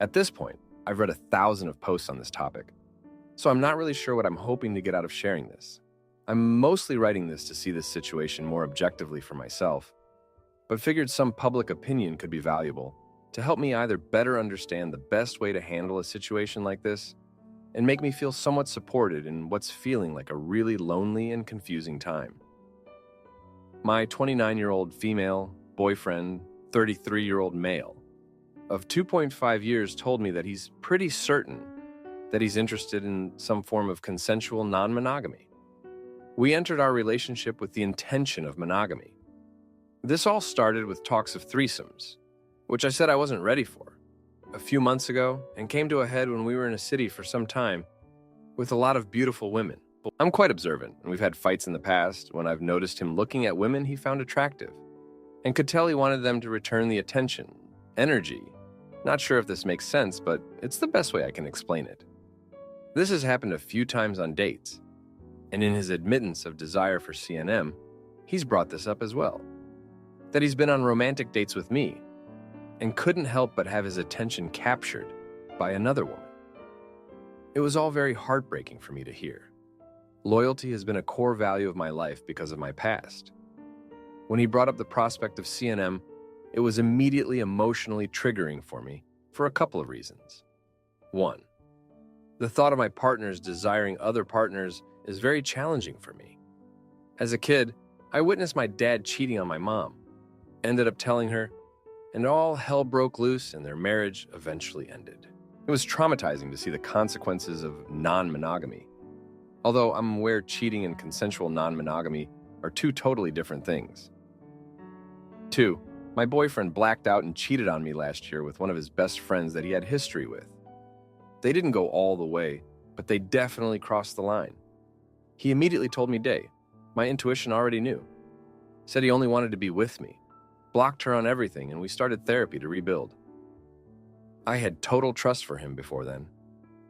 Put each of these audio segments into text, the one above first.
At this point, I've read 1,000 of posts on this topic, so I'm not really sure what I'm hoping to get out of sharing this. I'm mostly writing this to see this situation more objectively for myself, but figured some public opinion could be valuable to help me either better understand the best way to handle a situation like this and make me feel somewhat supported in what's feeling like a really lonely and confusing time. My 29-year-old female boyfriend, 33-year-old male, of 2.5 years told me that he's pretty certain that he's interested in some form of consensual non-monogamy. We entered our relationship with the intention of monogamy. This all started with talks of threesomes, which I said I wasn't ready for, a few months ago, and came to a head when we were in a city for some time with a lot of beautiful women. I'm quite observant, and we've had fights in the past when I've noticed him looking at women he found attractive and could tell he wanted them to return the attention, energy. Not sure if this makes sense, but it's the best way I can explain it. This has happened a few times on dates, and in his admittance of desire for CNM, he's brought this up as well. That he's been on romantic dates with me and couldn't help but have his attention captured by another woman. It was all very heartbreaking for me to hear. Loyalty has been a core value of my life because of my past. When he brought up the prospect of CNM, it was immediately emotionally triggering for me for a couple of reasons. 1. The thought of my partners desiring other partners is very challenging for me. As a kid, I witnessed my dad cheating on my mom, ended up telling her, and all hell broke loose and their marriage eventually ended. It was traumatizing to see the consequences of non-monogamy. Although I'm aware cheating and consensual non-monogamy are two totally different things. 2. My boyfriend blacked out and cheated on me last year with one of his best friends that he had history with. They didn't go all the way, but they definitely crossed the line. He immediately told me day. My intuition already knew. Said he only wanted to be with me. Blocked her on everything, and we started therapy to rebuild. I had total trust for him before then,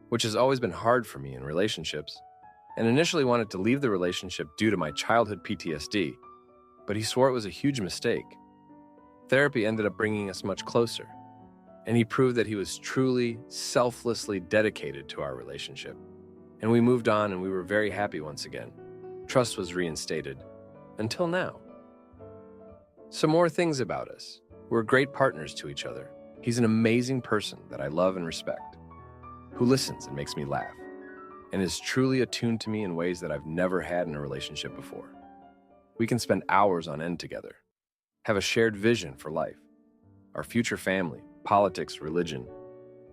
which has always been hard for me in relationships, and initially wanted to leave the relationship due to my childhood PTSD, but he swore it was a huge mistake. Therapy ended up bringing us much closer, and he proved that he was truly, selflessly dedicated to our relationship. And we moved on, and we were very happy once again. Trust was reinstated, until now. Some more things about us. We're great partners to each other. He's an amazing person that I love and respect, who listens and makes me laugh, and is truly attuned to me in ways that I've never had in a relationship before. We can spend hours on end together, have a shared vision for life, our future family, politics, religion,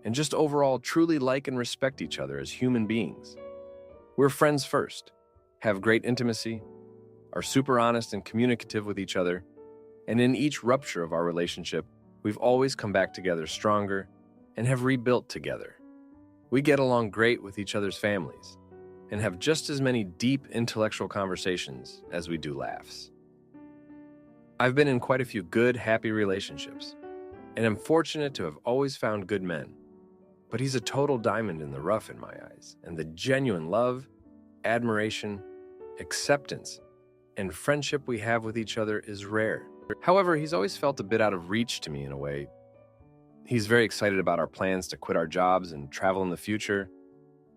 and just overall truly like and respect each other as human beings. We're friends first, have great intimacy, are super honest and communicative with each other, and in each rupture of our relationship, we've always come back together stronger and have rebuilt together. We get along great with each other's families and have just as many deep intellectual conversations as we do laughs. I've been in quite a few good, happy relationships, and am fortunate to have always found good men. But he's a total diamond in the rough in my eyes, and the genuine love, admiration, acceptance, and friendship we have with each other is rare. However, he's always felt a bit out of reach to me in a way. He's very excited about our plans to quit our jobs and travel in the future,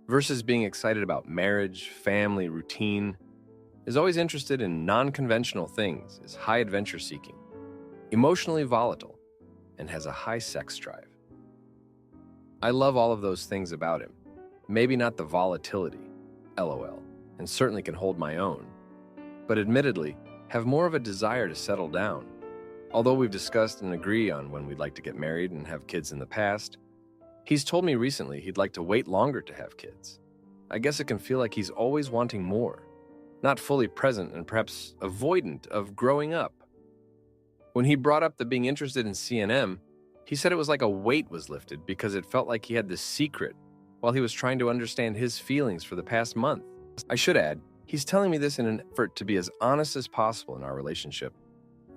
versus being excited about marriage, family, routine. Is always interested in non-conventional things, is high adventure seeking, emotionally volatile, and has a high sex drive. I love all of those things about him. Maybe not the volatility, LOL, and certainly can hold my own, but admittedly, have more of a desire to settle down. Although we've discussed and agree on when we'd like to get married and have kids in the past, he's told me recently he'd like to wait longer to have kids. I guess it can feel like he's always wanting more, not fully present and perhaps avoidant of growing up. When he brought up the being interested in CNM, he said it was like a weight was lifted because it felt like he had this secret while he was trying to understand his feelings for the past month. I should add, he's telling me this in an effort to be as honest as possible in our relationship,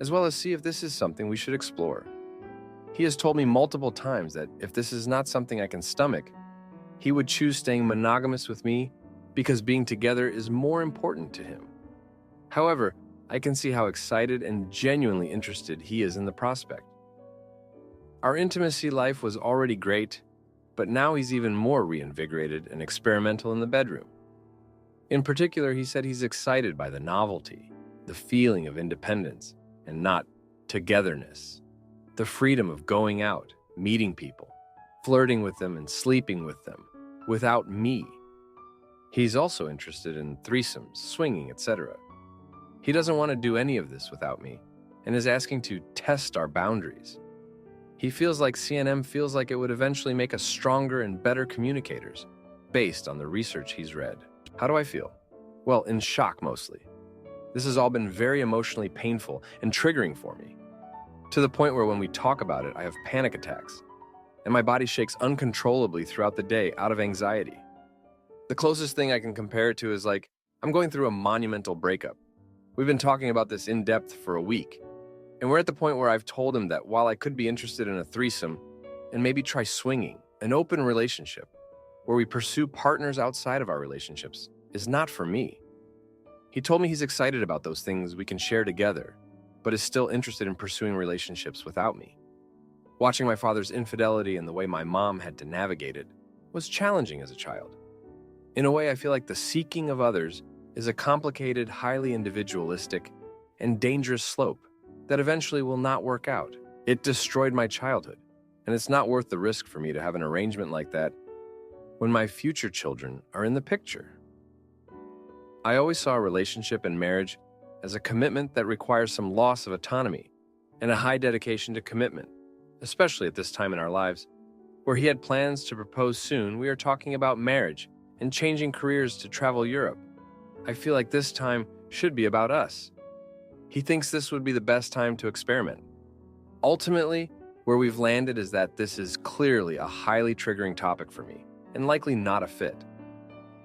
as well as see if this is something we should explore. He has told me multiple times that if this is not something I can stomach, he would choose staying monogamous with me because being together is more important to him. However, I can see how excited and genuinely interested he is in the prospect. Our intimacy life was already great, but now he's even more reinvigorated and experimental in the bedroom. In particular, he said he's excited by the novelty, the feeling of independence, and not togetherness. The freedom of going out, meeting people, flirting with them, and sleeping with them, without me. He's also interested in threesomes, swinging, etc. He doesn't want to do any of this without me, and is asking to test our boundaries. He feels like CNM feels like it would eventually make us stronger and better communicators, based on the research he's read. How do I feel? Well, in shock mostly. This has all been very emotionally painful and triggering for me, to the point where when we talk about it, I have panic attacks, and my body shakes uncontrollably throughout the day out of anxiety. The closest thing I can compare it to is like, I'm going through a monumental breakup. We've been talking about this in depth for a week, and we're at the point where I've told him that while I could be interested in a threesome and maybe try swinging, an open relationship where we pursue partners outside of our relationships is not for me. He told me he's excited about those things we can share together, but is still interested in pursuing relationships without me. Watching my father's infidelity and the way my mom had to navigate it was challenging as a child. In a way, I feel like the seeking of others is a complicated, highly individualistic, and dangerous slope that eventually will not work out. It destroyed my childhood, and it's not worth the risk for me to have an arrangement like that when my future children are in the picture. I always saw a relationship and marriage as a commitment that requires some loss of autonomy and a high dedication to commitment, especially at this time in our lives. Where he had plans to propose soon, we are talking about marriage and changing careers to travel Europe. I feel like this time should be about us. He thinks this would be the best time to experiment. Ultimately, where we've landed is that this is clearly a highly triggering topic for me, and likely not a fit.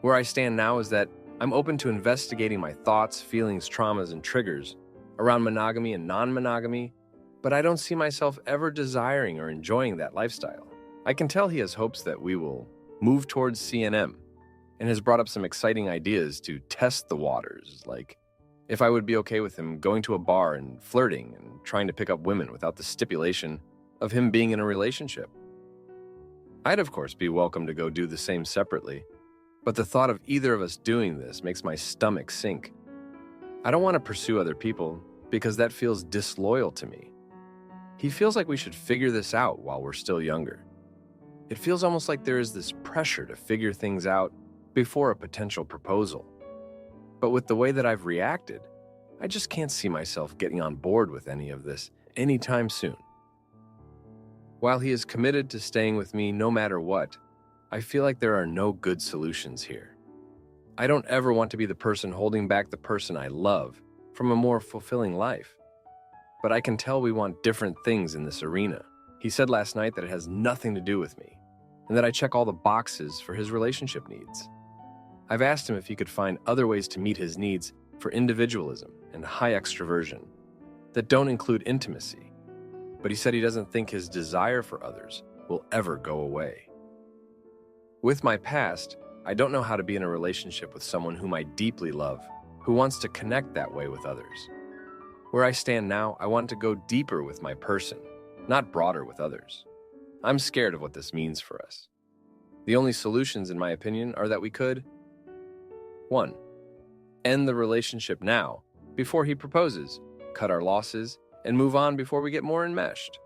Where I stand now is that I'm open to investigating my thoughts, feelings, traumas, and triggers around monogamy and non-monogamy, but I don't see myself ever desiring or enjoying that lifestyle. I can tell he has hopes that we will move towards CNM, and has brought up some exciting ideas to test the waters, like if I would be okay with him going to a bar and flirting and trying to pick up women without the stipulation of him being in a relationship. I'd of course be welcome to go do the same separately, but the thought of either of us doing this makes my stomach sink. I don't want to pursue other people because that feels disloyal to me. He feels like we should figure this out while we're still younger. It feels almost like there is this pressure to figure things out before a potential proposal. But with the way that I've reacted, I just can't see myself getting on board with any of this anytime soon. While he is committed to staying with me no matter what, I feel like there are no good solutions here. I don't ever want to be the person holding back the person I love from a more fulfilling life. But I can tell we want different things in this arena. He said last night that it has nothing to do with me, and that I check all the boxes for his relationship needs. I've asked him if he could find other ways to meet his needs for individualism and high extroversion that don't include intimacy, but he said he doesn't think his desire for others will ever go away. With my past, I don't know how to be in a relationship with someone whom I deeply love, who wants to connect that way with others. Where I stand now, I want to go deeper with my person, not broader with others. I'm scared of what this means for us. The only solutions, in my opinion, are that we could 1. End the relationship now, before he proposes, cut our losses, and move on before we get more enmeshed.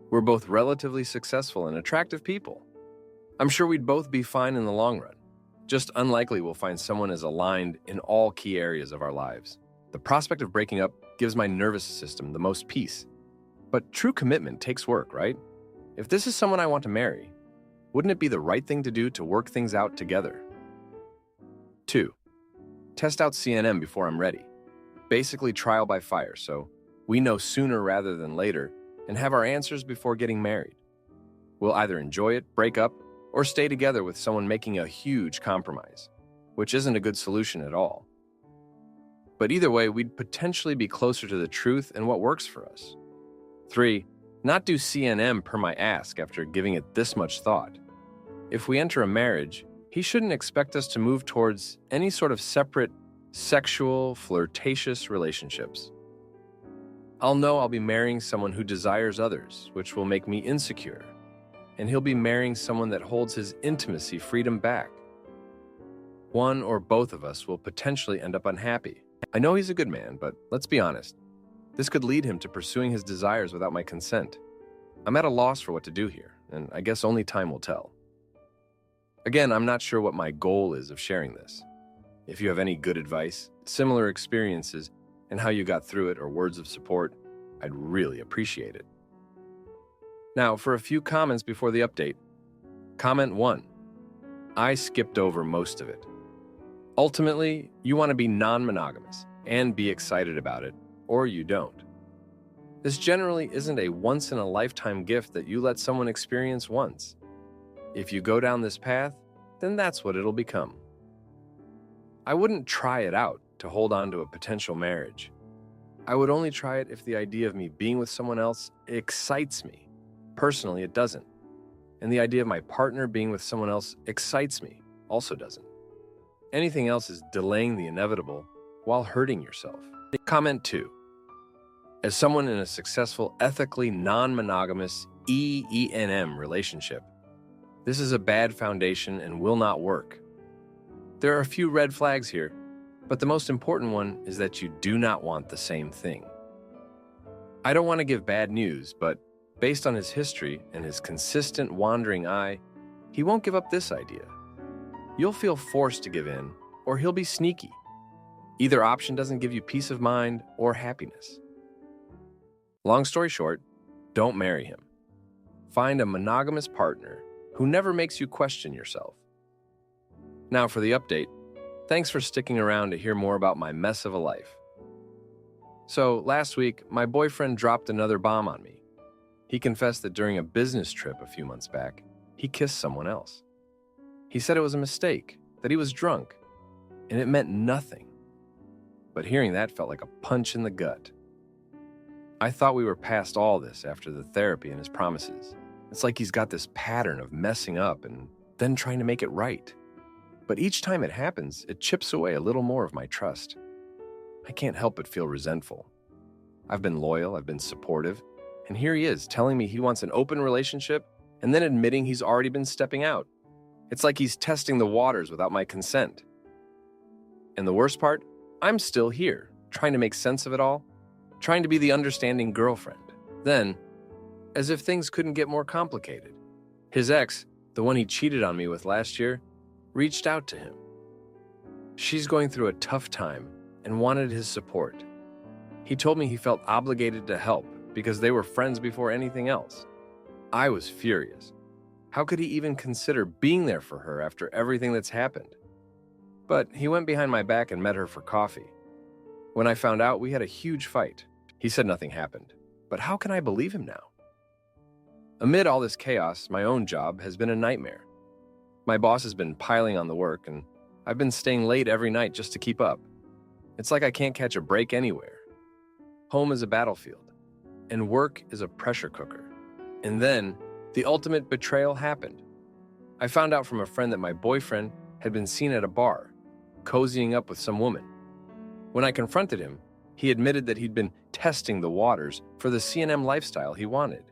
We're both relatively successful and attractive people. I'm sure we'd both be fine in the long run. Just unlikely we'll find someone as aligned in all key areas of our lives. The prospect of breaking up gives my nervous system the most peace. But true commitment takes work, right? If this is someone I want to marry, wouldn't it be the right thing to do to work things out together? 2. Test out CNM before I'm ready. Basically trial by fire, so we know sooner rather than later and have our answers before getting married. We'll either enjoy it, break up, or stay together with someone making a huge compromise, which isn't a good solution at all. But either way, we'd potentially be closer to the truth and what works for us. 3. Not do CNM per my ask after giving it this much thought. If we enter a marriage, he shouldn't expect us to move towards any sort of separate, sexual, flirtatious relationships. I'll know I'll be marrying someone who desires others, which will make me insecure. and he'll be marrying someone that holds his intimacy freedom back. One or both of us will potentially end up unhappy. I know he's a good man, but let's be honest. This could lead him to pursuing his desires without my consent. I'm at a loss for what to do here, and I guess only time will tell. Again, I'm not sure what my goal is of sharing this. If you have any good advice, similar experiences, and how you got through it, or words of support, I'd really appreciate it. Now, for a few comments before the update. Comment 1. I skipped over most of it. Ultimately, you want to be non-monogamous and be excited about it, or you don't. This generally isn't a once-in-a-lifetime gift that you let someone experience once. If you go down this path, then that's what it'll become. I wouldn't try it out to hold on to a potential marriage. I would only try it if the idea of me being with someone else excites me. Personally, it doesn't. And the idea of my partner being with someone else excites me, also doesn't. Anything else is delaying the inevitable while hurting yourself. Comment 2. As someone in a successful, ethically non-monogamous EENM relationship, this is a bad foundation and will not work. There are a few red flags here, but the most important one is that you do not want the same thing. I don't want to give bad news, but based on his history and his consistent wandering eye, he won't give up this idea. You'll feel forced to give in, or he'll be sneaky. Either option doesn't give you peace of mind or happiness. Long story short, don't marry him. Find a monogamous partner who never makes you question yourself. Now for the update. Thanks for sticking around to hear more about my mess of a life. So last week, my boyfriend dropped another bomb on me. He confessed that during a business trip a few months back, he kissed someone else. He said it was a mistake, that he was drunk, and it meant nothing. But hearing that felt like a punch in the gut. I thought we were past all this after the therapy and his promises. It's like he's got this pattern of messing up and then trying to make it right. But each time it happens, it chips away a little more of my trust. I can't help but feel resentful. I've been loyal, I've been supportive, and here he is telling me he wants an open relationship and then admitting he's already been stepping out. It's like he's testing the waters without my consent. And the worst part, I'm still here, trying to make sense of it all, trying to be the understanding girlfriend. Then, as if things couldn't get more complicated, his ex, the one he cheated on me with last year, reached out to him. She's going through a tough time and wanted his support. He told me he felt obligated to help because they were friends before anything else. I was furious. How could he even consider being there for her after everything that's happened? But he went behind my back and met her for coffee. When I found out, we had a huge fight. He said nothing happened. But how can I believe him now? Amid all this chaos, my own job has been a nightmare. My boss has been piling on the work, and I've been staying late every night just to keep up. It's like I can't catch a break anywhere. Home is a battlefield, and work is a pressure cooker. And then, the ultimate betrayal happened. I found out from a friend that my boyfriend had been seen at a bar, cozying up with some woman. When I confronted him, he admitted that he'd been testing the waters for the C&M lifestyle he wanted.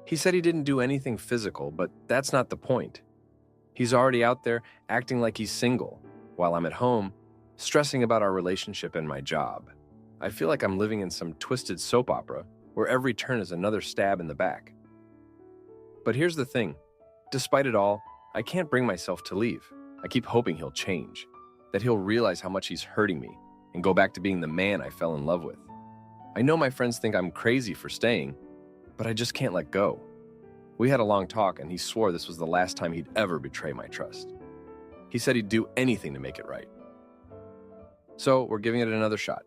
He said he didn't do anything physical, but that's not the point. He's already out there acting like he's single, while I'm at home, stressing about our relationship and my job. I feel like I'm living in some twisted soap opera where every turn is another stab in the back. But here's the thing. Despite it all, I can't bring myself to leave. I keep hoping he'll change, that he'll realize how much he's hurting me and go back to being the man I fell in love with. I know my friends think I'm crazy for staying, but I just can't let go. We had a long talk, and he swore this was the last time he'd ever betray my trust. He said he'd do anything to make it right. So we're giving it another shot.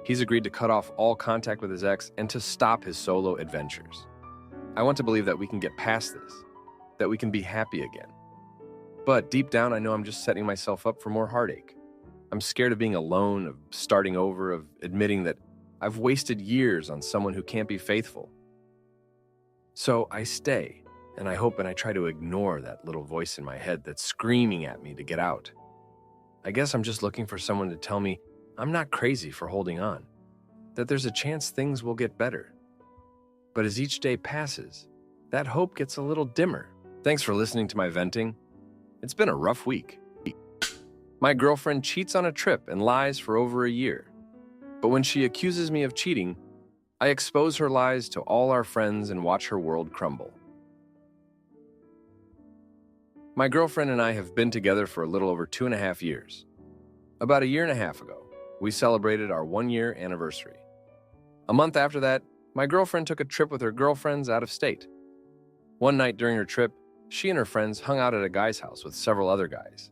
He's agreed to cut off all contact with his ex and to stop his solo adventures. I want to believe that we can get past this, that we can be happy again. But deep down, I know I'm just setting myself up for more heartache. I'm scared of being alone, of starting over, of admitting that I've wasted years on someone who can't be faithful. So I stay, and I hope and I try to ignore that little voice in my head that's screaming at me to get out. I guess I'm just looking for someone to tell me I'm not crazy for holding on, that there's a chance things will get better. But as each day passes, that hope gets a little dimmer. Thanks for listening to my venting. It's been a rough week. My girlfriend cheats on a trip and lies for over a year. But when she accuses me of cheating, I expose her lies to all our friends and watch her world crumble. My girlfriend and I have been together for a little over 2.5 years. About a year and a half ago, we celebrated our 1-year anniversary. A month after that, my girlfriend took a trip with her girlfriends out of state. One night during her trip, she and her friends hung out at a guy's house with several other guys.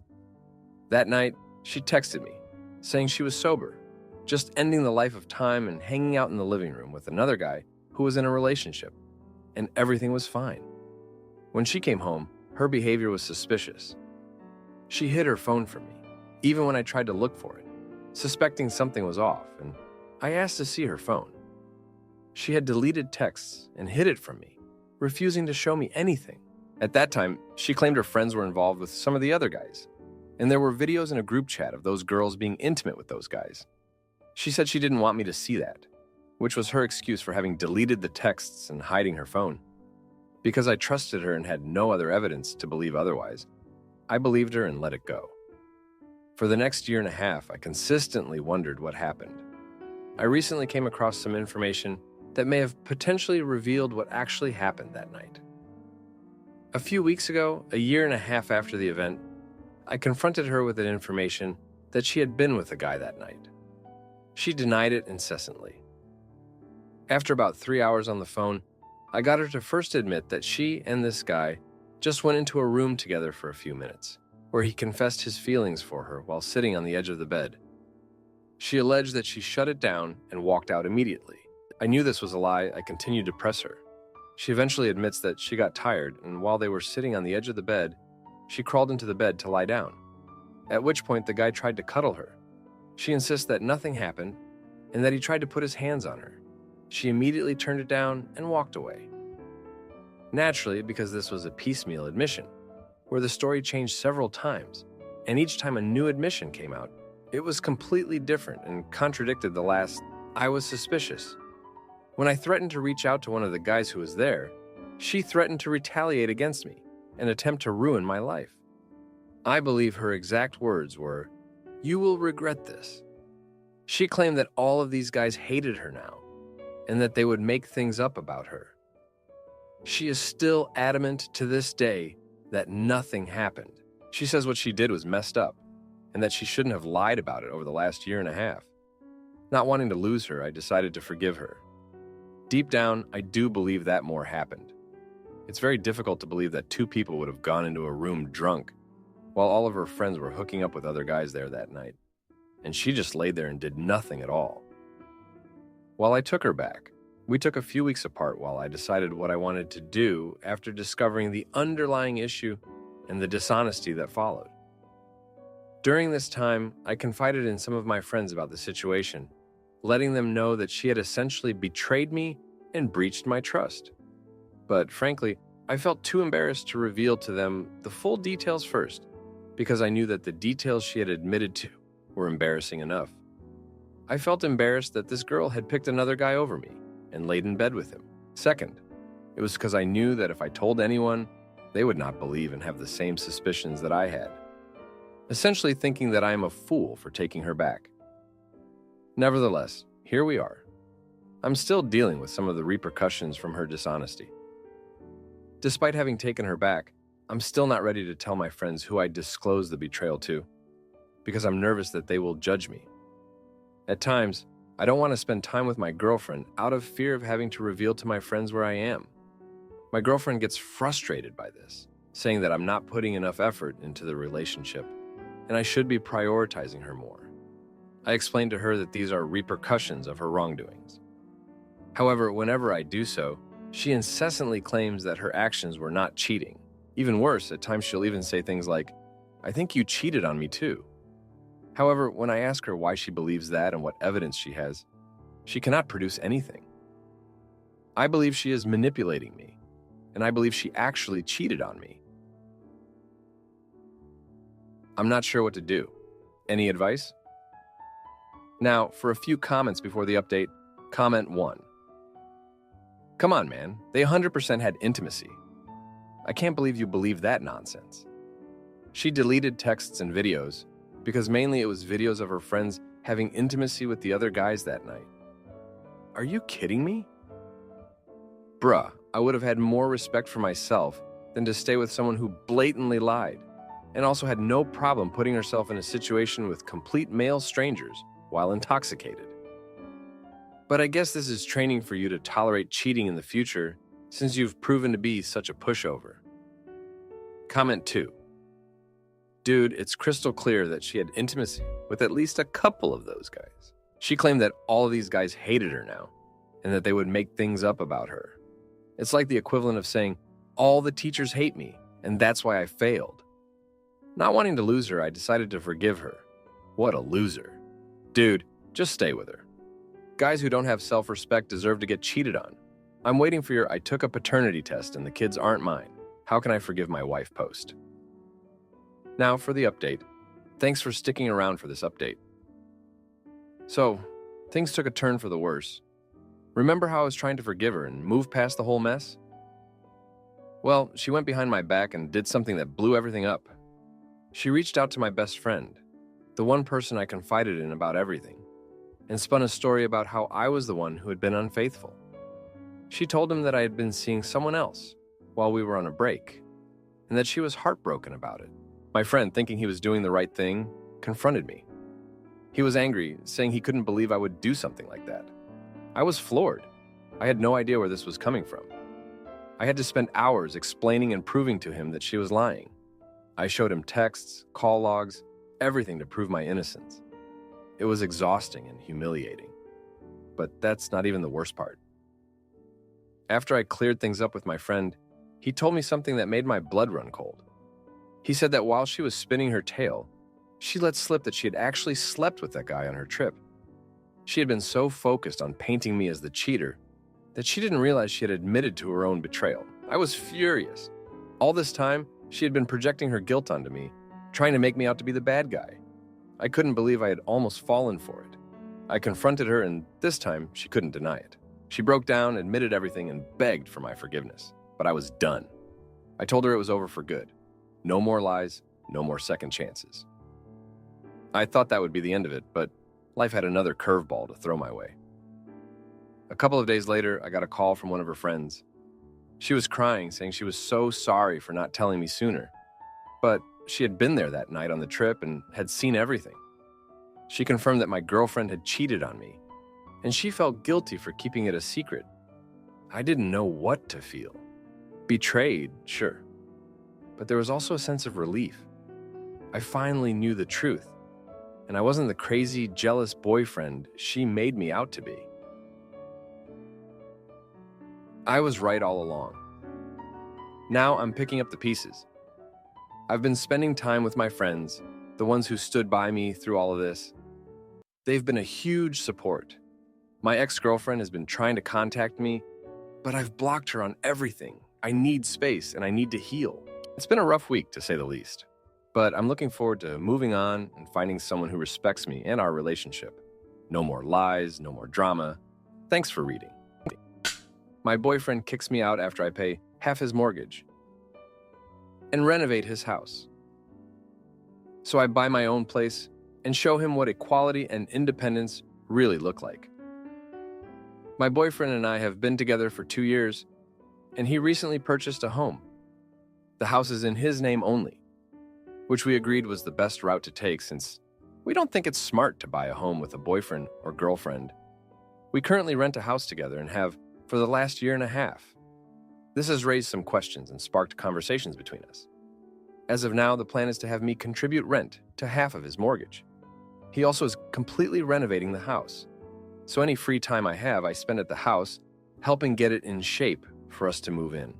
That night, she texted me, saying she was sober, just ending the life of time and hanging out in the living room with another guy who was in a relationship, and everything was fine. When she came home, her behavior was suspicious. She hid her phone from me, even when I tried to look for it, suspecting something was off, and I asked to see her phone. She had deleted texts and hid it from me, refusing to show me anything. At that time, she claimed her friends were involved with some of the other guys, and there were videos in a group chat of those girls being intimate with those guys. She said she didn't want me to see that, which was her excuse for having deleted the texts and hiding her phone. Because I trusted her and had no other evidence to believe otherwise, I believed her and let it go. For the next year and a half, I consistently wondered what happened. I recently came across some information that may have potentially revealed what actually happened that night. A few weeks ago, a year and a half after the event, I confronted her with an information that she had been with a guy that night. She denied it incessantly. After about 3 hours on the phone, I got her to first admit that she and this guy just went into a room together for a few minutes, where he confessed his feelings for her while sitting on the edge of the bed. She alleged that she shut it down and walked out immediately. I knew this was a lie. I continued to press her. She eventually admits that she got tired, and while they were sitting on the edge of the bed, she crawled into the bed to lie down, at which point the guy tried to cuddle her. She insists that nothing happened and that he tried to put his hands on her. She immediately turned it down and walked away. Naturally, because this was a piecemeal admission, where the story changed several times, and each time a new admission came out, it was completely different and contradicted the last. I was suspicious. When I threatened to reach out to one of the guys who was there, she threatened to retaliate against me and attempt to ruin my life. I believe her exact words were, "You will regret this." She claimed that all of these guys hated her now, and that they would make things up about her. She is still adamant to this day that nothing happened. She says what she did was messed up, and that she shouldn't have lied about it over the last year and a half. Not wanting to lose her, I decided to forgive her. Deep down, I do believe that more happened. It's very difficult to believe that two people would have gone into a room drunk, while all of her friends were hooking up with other guys there that night, and she just laid there and did nothing at all. While I took her back, we took a few weeks apart while I decided what I wanted to do after discovering the underlying issue and the dishonesty that followed. During this time, I confided in some of my friends about the situation, letting them know that she had essentially betrayed me and breached my trust. But frankly, I felt too embarrassed to reveal to them the full details first, because I knew that the details she had admitted to were embarrassing enough. I felt embarrassed that this girl had picked another guy over me and laid in bed with him. Second, it was because I knew that if I told anyone, they would not believe and have the same suspicions that I had, essentially thinking that I am a fool for taking her back. Nevertheless, here we are. I'm still dealing with some of the repercussions from her dishonesty. Despite having taken her back, I'm still not ready to tell my friends who I disclosed the betrayal to, because I'm nervous that they will judge me. At times, I don't want to spend time with my girlfriend out of fear of having to reveal to my friends where I am. My girlfriend gets frustrated by this, saying that I'm not putting enough effort into the relationship, and I should be prioritizing her more. I explained to her that these are repercussions of her wrongdoings. However, whenever I do so, she incessantly claims that her actions were not cheating. Even worse, at times she'll even say things like, "I think you cheated on me too." However, when I ask her why she believes that and what evidence she has, she cannot produce anything. I believe she is manipulating me, and I believe she actually cheated on me. I'm not sure what to do. Any advice? Now, for a few comments before the update, comment 1. Come on, man. They 100% had intimacy. I can't believe you believe that nonsense. She deleted texts and videos because mainly it was videos of her friends having intimacy with the other guys that night. Are you kidding me? Bruh, I would have had more respect for myself than to stay with someone who blatantly lied and also had no problem putting herself in a situation with complete male strangers while intoxicated. But I guess this is training for you to tolerate cheating in the future since you've proven to be such a pushover. Comment 2. Dude, it's crystal clear that she had intimacy with at least a couple of those guys. She claimed that all of these guys hated her now and that they would make things up about her. It's like the equivalent of saying, all the teachers hate me and that's why I failed. Not wanting to lose her, I decided to forgive her. What a loser. Dude, just stay with her. Guys who don't have self-respect deserve to get cheated on. I'm waiting for your "I took a paternity test and the kids aren't mine. How can I forgive my wife" post. Now for the update. Thanks for sticking around for this update. So, things took a turn for the worse. Remember how I was trying to forgive her and move past the whole mess? Well, she went behind my back and did something that blew everything up. She reached out to my best friend, the one person I confided in about everything, and spun a story about how I was the one who had been unfaithful. She told him that I had been seeing someone else while we were on a break, and that she was heartbroken about it. My friend, thinking he was doing the right thing, confronted me. He was angry, saying he couldn't believe I would do something like that. I was floored. I had no idea where this was coming from. I had to spend hours explaining and proving to him that she was lying. I showed him texts, call logs, everything to prove my innocence. It was exhausting and humiliating. But that's not even the worst part. After I cleared things up with my friend, he told me something that made my blood run cold. He said that while she was spinning her tale, she let slip that she had actually slept with that guy on her trip. She had been so focused on painting me as the cheater that she didn't realize she had admitted to her own betrayal. I was furious. All this time, she had been projecting her guilt onto me, trying to make me out to be the bad guy. I couldn't believe I had almost fallen for it. I confronted her, and this time, she couldn't deny it. She broke down, admitted everything, and begged for my forgiveness. But I was done. I told her it was over for good. No more lies, no more second chances. I thought that would be the end of it, but life had another curveball to throw my way. A couple of days later, I got a call from one of her friends. She was crying, saying she was so sorry for not telling me sooner. But she had been there that night on the trip and had seen everything. She confirmed that my girlfriend had cheated on me, and she felt guilty for keeping it a secret. I didn't know what to feel. Betrayed, sure. But there was also a sense of relief. I finally knew the truth, and I wasn't the crazy, jealous boyfriend she made me out to be. I was right all along. Now I'm picking up the pieces. I've been spending time with my friends, the ones who stood by me through all of this. They've been a huge support. My ex-girlfriend has been trying to contact me, but I've blocked her on everything. I need space and I need to heal. It's been a rough week, to say the least, but I'm looking forward to moving on and finding someone who respects me and our relationship. No more lies, no more drama. Thanks for reading. My boyfriend kicks me out after I pay half his mortgage and renovate his house. So I buy my own place and show him what equality and independence really look like. My boyfriend and I have been together for 2 years, and he recently purchased a home. The house is in his name only, which we agreed was the best route to take since we don't think it's smart to buy a home with a boyfriend or girlfriend. We currently rent a house together and have for the last year and a half. This has raised some questions and sparked conversations between us. As of now, the plan is to have me contribute rent to half of his mortgage. He also is completely renovating the house, so any free time I have, I spend at the house helping get it in shape for us to move in.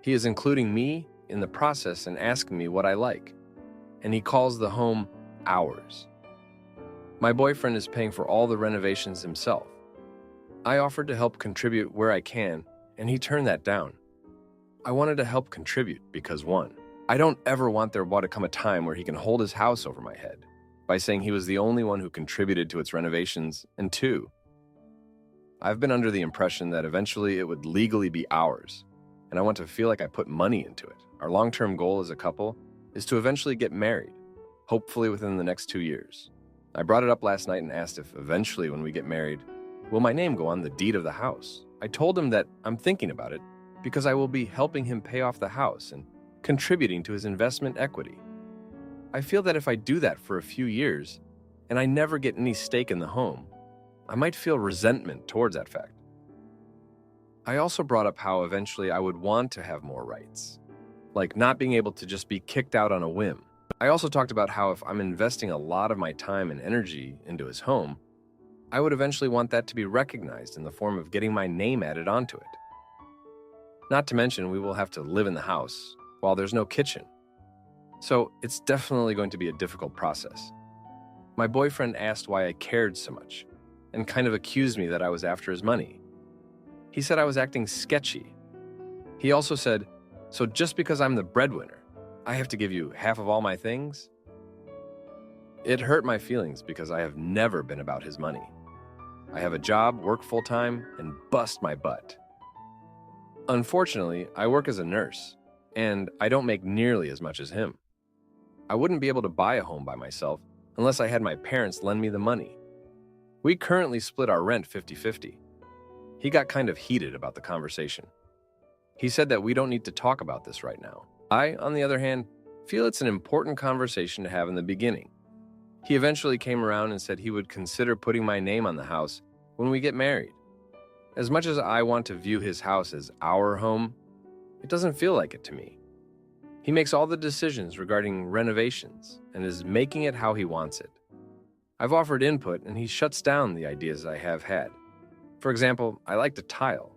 He is including me in the process and asking me what I like, and he calls the home ours. My boyfriend is paying for all the renovations himself. I offered to help contribute where I can, and he turned that down. I wanted to help contribute because 1, I don't ever want there to come a time where he can hold his house over my head by saying he was the only one who contributed to its renovations, and 2, I've been under the impression that eventually it would legally be ours, and I want to feel like I put money into it. Our long-term goal as a couple is to eventually get married, hopefully within the next 2 years. I brought it up last night and asked if eventually when we get married, will my name go on the deed of the house? I told him that I'm thinking about it because I will be helping him pay off the house and contributing to his investment equity. I feel that if I do that for a few years and I never get any stake in the home, I might feel resentment towards that fact. I also brought up how eventually I would want to have more rights, like not being able to just be kicked out on a whim. I also talked about how if I'm investing a lot of my time and energy into his home, I would eventually want that to be recognized in the form of getting my name added onto it. Not to mention, we will have to live in the house while there's no kitchen. So it's definitely going to be a difficult process. My boyfriend asked why I cared so much and kind of accused me that I was after his money. He said I was acting sketchy. He also said, "So just because I'm the breadwinner, I have to give you half of all my things?" It hurt my feelings because I have never been about his money. I have a job, work full-time, and bust my butt. Unfortunately, I work as a nurse, and I don't make nearly as much as him. I wouldn't be able to buy a home by myself unless I had my parents lend me the money. We currently split our rent 50-50. He got kind of heated about the conversation. He said that we don't need to talk about this right now. I, on the other hand, feel it's an important conversation to have in the beginning. He eventually came around and said he would consider putting my name on the house when we get married. As much as I want to view his house as our home, it doesn't feel like it to me. He makes all the decisions regarding renovations and is making it how he wants it. I've offered input and he shuts down the ideas I have had. For example, I like to tile.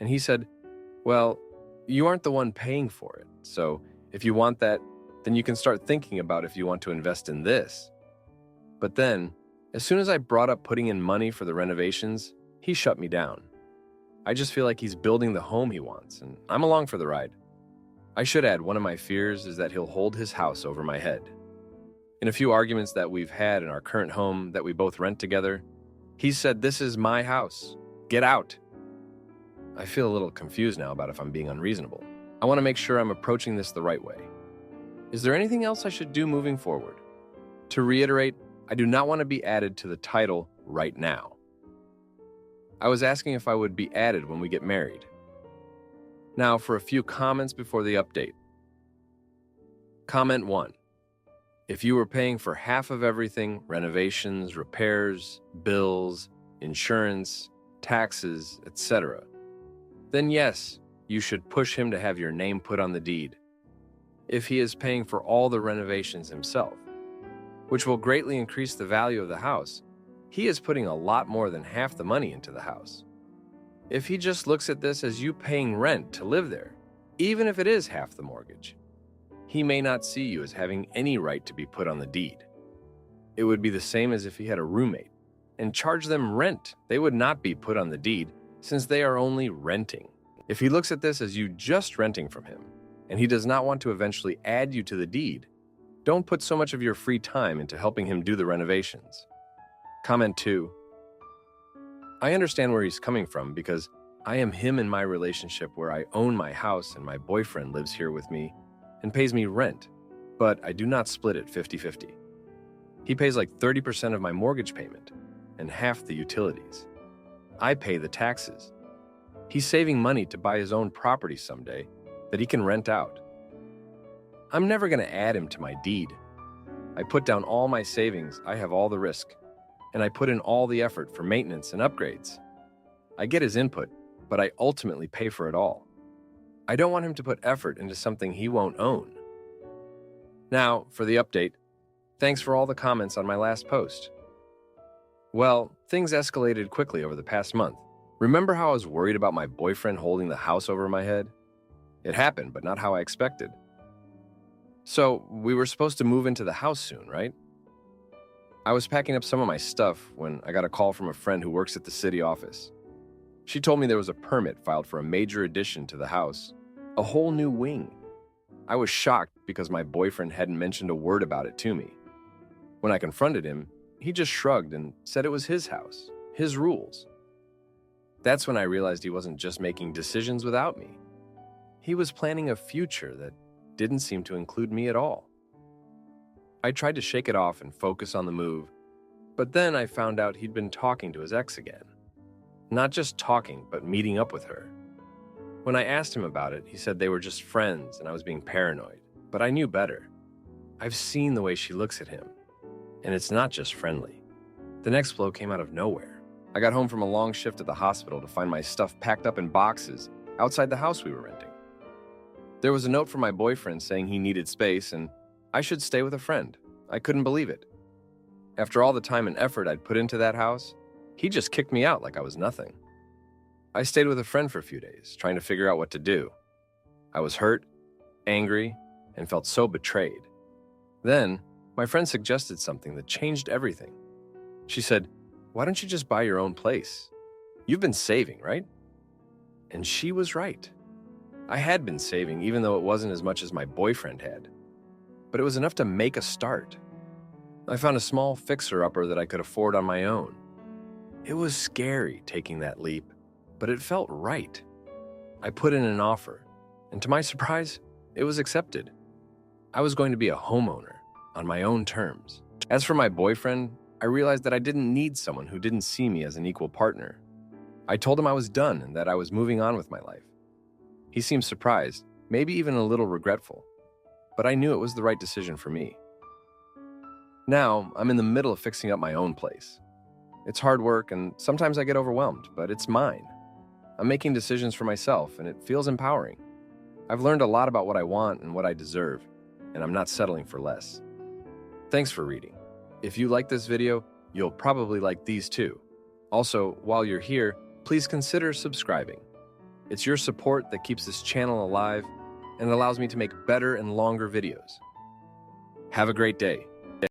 And he said, "Well, you aren't the one paying for it, so if you want that, then you can start thinking about if you want to invest in this." But then, as soon as I brought up putting in money for the renovations, he shut me down. I just feel like he's building the home he wants, and I'm along for the ride. I should add, one of my fears is that he'll hold his house over my head. In a few arguments that we've had in our current home that we both rent together, he said, "This is my house. Get out." I feel a little confused now about if I'm being unreasonable. I want to make sure I'm approaching this the right way. Is there anything else I should do moving forward? To reiterate, I do not want to be added to the title right now. I was asking if I would be added when we get married. Now for a few comments before the update. Comment 1. If you were paying for half of everything, renovations, repairs, bills, insurance, taxes, etc., then yes, you should push him to have your name put on the deed. If he is paying for all the renovations himself, which will greatly increase the value of the house, he is putting a lot more than half the money into the house. If he just looks at this as you paying rent to live there, even if it is half the mortgage, he may not see you as having any right to be put on the deed. It would be the same as if he had a roommate and charge them rent. They would not be put on the deed since they are only renting. If he looks at this as you just renting from him and he does not want to eventually add you to the deed, don't put so much of your free time into helping him do the renovations. Comment 2. I understand where he's coming from because I am him in my relationship where I own my house and my boyfriend lives here with me and pays me rent, but I do not split it 50-50. He pays like 30% of my mortgage payment and half the utilities. I pay the taxes. He's saving money to buy his own property someday that he can rent out. I'm never going to add him to my deed. I put down all my savings, I have all the risk, and I put in all the effort for maintenance and upgrades. I get his input, but I ultimately pay for it all. I don't want him to put effort into something he won't own. Now, for the update. Thanks for all the comments on my last post. Well, things escalated quickly over the past month. Remember how I was worried about my boyfriend holding the house over my head? It happened, but not how I expected. So, we were supposed to move into the house soon, right? I was packing up some of my stuff when I got a call from a friend who works at the city office. She told me there was a permit filed for a major addition to the house, a whole new wing. I was shocked because my boyfriend hadn't mentioned a word about it to me. When I confronted him, he just shrugged and said it was his house, his rules. That's when I realized he wasn't just making decisions without me. He was planning a future that didn't seem to include me at all. I tried to shake it off and focus on the move, but then I found out he'd been talking to his ex again. Not just talking, but meeting up with her. When I asked him about it, he said they were just friends and I was being paranoid, but I knew better. I've seen the way she looks at him, and it's not just friendly. The next blow came out of nowhere. I got home from a long shift at the hospital to find my stuff packed up in boxes outside the house we were renting. There was a note from my boyfriend saying he needed space and I should stay with a friend. I couldn't believe it. After all the time and effort I'd put into that house, he just kicked me out like I was nothing. I stayed with a friend for a few days, trying to figure out what to do. I was hurt, angry, and felt so betrayed. Then, my friend suggested something that changed everything. She said, "Why don't you just buy your own place? You've been saving, right?" And she was right. I had been saving, even though it wasn't as much as my boyfriend had. But it was enough to make a start. I found a small fixer-upper that I could afford on my own. It was scary taking that leap, but it felt right. I put in an offer, and to my surprise, it was accepted. I was going to be a homeowner on my own terms. As for my boyfriend, I realized that I didn't need someone who didn't see me as an equal partner. I told him I was done and that I was moving on with my life. He seemed surprised, maybe even a little regretful, but I knew it was the right decision for me. Now, I'm in the middle of fixing up my own place. It's hard work and sometimes I get overwhelmed, but it's mine. I'm making decisions for myself and it feels empowering. I've learned a lot about what I want and what I deserve, and I'm not settling for less. Thanks for reading. If you like this video, you'll probably like these too. Also, while you're here, please consider subscribing. It's your support that keeps this channel alive and allows me to make better and longer videos. Have a great day.